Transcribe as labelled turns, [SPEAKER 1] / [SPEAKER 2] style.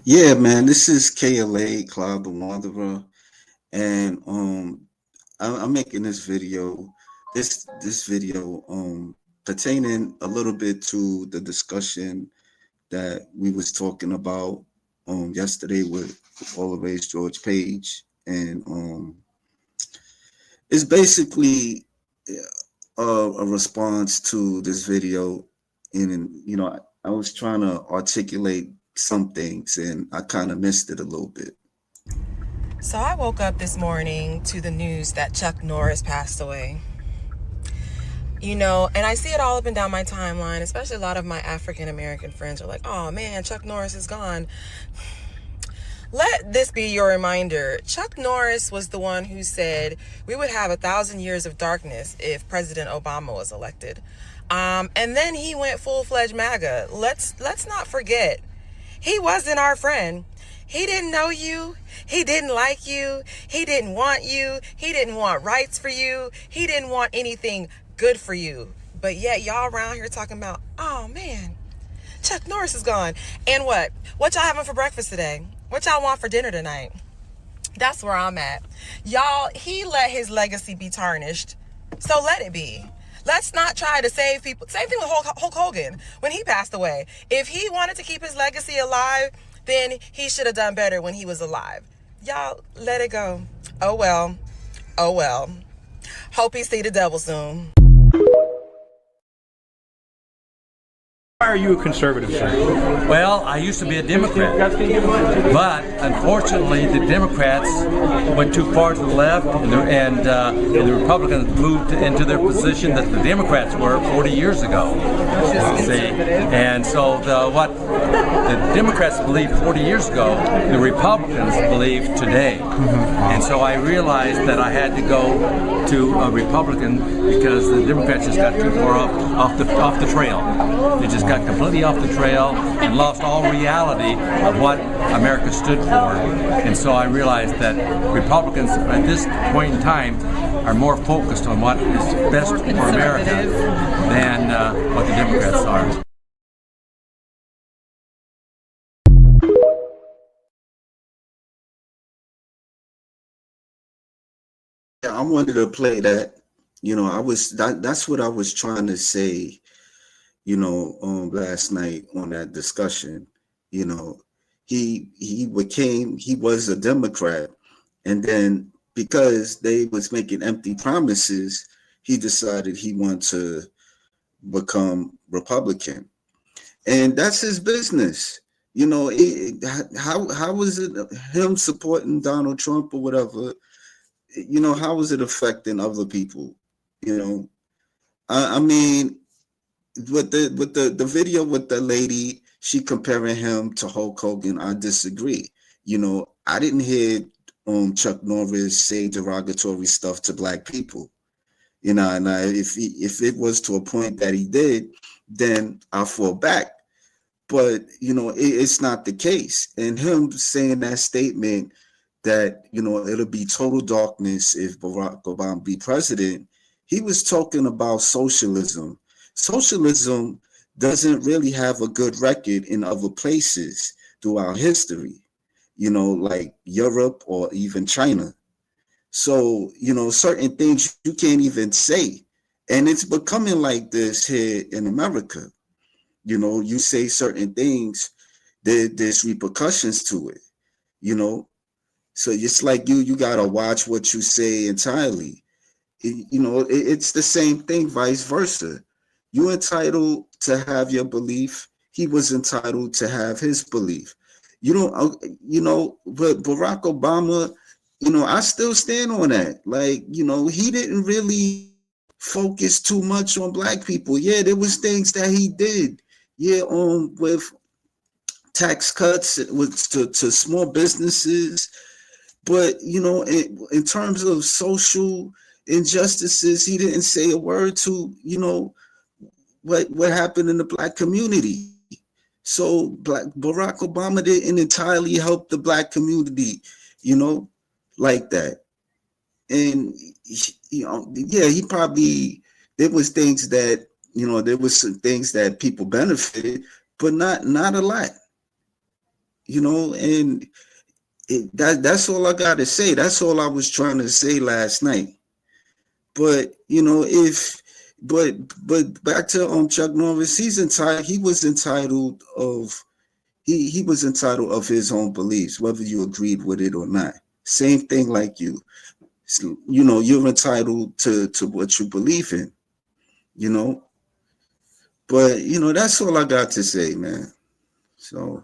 [SPEAKER 1] Yeah, man, this is KLA, Cloud the Wanderer, and I'm making this video, this video pertaining a little bit to the discussion that we was talking about yesterday with All Race George Page, and it's basically a response to this video, and I was trying to articulate some things, and I kind of missed it a little bit.
[SPEAKER 2] So I woke up this morning to the news that Chuck Norris passed away. And I see it all up and down my timeline, especially a lot of my African American friends are like, oh man, Chuck Norris is gone. Let this be your reminder. Chuck Norris was the one who said we would have 1,000 years of darkness if President Obama was elected. And then he went full-fledged MAGA. Let's not forget, he wasn't our friend. He didn't know you. He didn't like you. He didn't want you. He didn't want rights for you. He didn't want anything good for you. But yet y'all around here talking about, oh man, Chuck Norris is gone. And what? What y'all having for breakfast today? What y'all want for dinner tonight? That's where I'm at. Y'all, he let his legacy be tarnished. So let it be. Let's not try to save people. Same thing with Hulk Hogan when he passed away. If he wanted to keep his legacy alive, then he should have done better when he was alive. Y'all, let it go. Oh well. Oh well. Hope he see the devil soon.
[SPEAKER 3] Why are you a conservative, sir?
[SPEAKER 4] Well, I used to be a Democrat, but unfortunately the Democrats went too far to the left, and the Republicans moved into their position that the Democrats were 40 years ago. See, and so what the Democrats believed 40 years ago, the Republicans believe today. And so I realized that I had to go to a Republican because the Democrats just got too far off the trail. They just got completely off the trail and lost all reality of what America stood for. And so I realized that Republicans at this point in time are more focused on what is best for America than what the Democrats are.
[SPEAKER 1] Yeah, I wanted to play that. That's what I was trying to say, last night on that discussion. You know, he was a Democrat, and then because they was making empty promises, he decided he wanted to become Republican, and that's his business. How was it him supporting Donald Trump or whatever? How is it affecting other people? You know, I mean, with the video with the lady, she comparing him to Hulk Hogan. I disagree. I didn't hear Chuck Norris say derogatory stuff to black people. And if it was to a point that he did, then I fall back. But it's not the case. And him saying that statement that it'll be total darkness if Barack Obama be president, he was talking about socialism. Socialism doesn't really have a good record in other places throughout history, like Europe or even China. So, certain things you can't even say. And it's becoming like this here in America. You say certain things, there's repercussions to it, you know. So it's like you gotta watch what you say entirely. It's the same thing, vice versa. You entitled to have your belief. He was entitled to have his belief. But Barack Obama, I still stand on that. Like, he didn't really focus too much on black people. Yeah, there was things that he did. Yeah, with tax cuts with to small businesses, but in terms of social injustices, he didn't say a word to what happened in the black community. So Barack Obama didn't entirely help the black community, like that. And yeah, he probably there was things that there was some things that people benefited, but not a lot. and that's all I got to say. That's all I was trying to say last night. But but back to Chuck Norris, he was entitled of his own beliefs, whether you agreed with it or not. Same thing like you. You're entitled to what you believe in, But that's all I got to say, man. So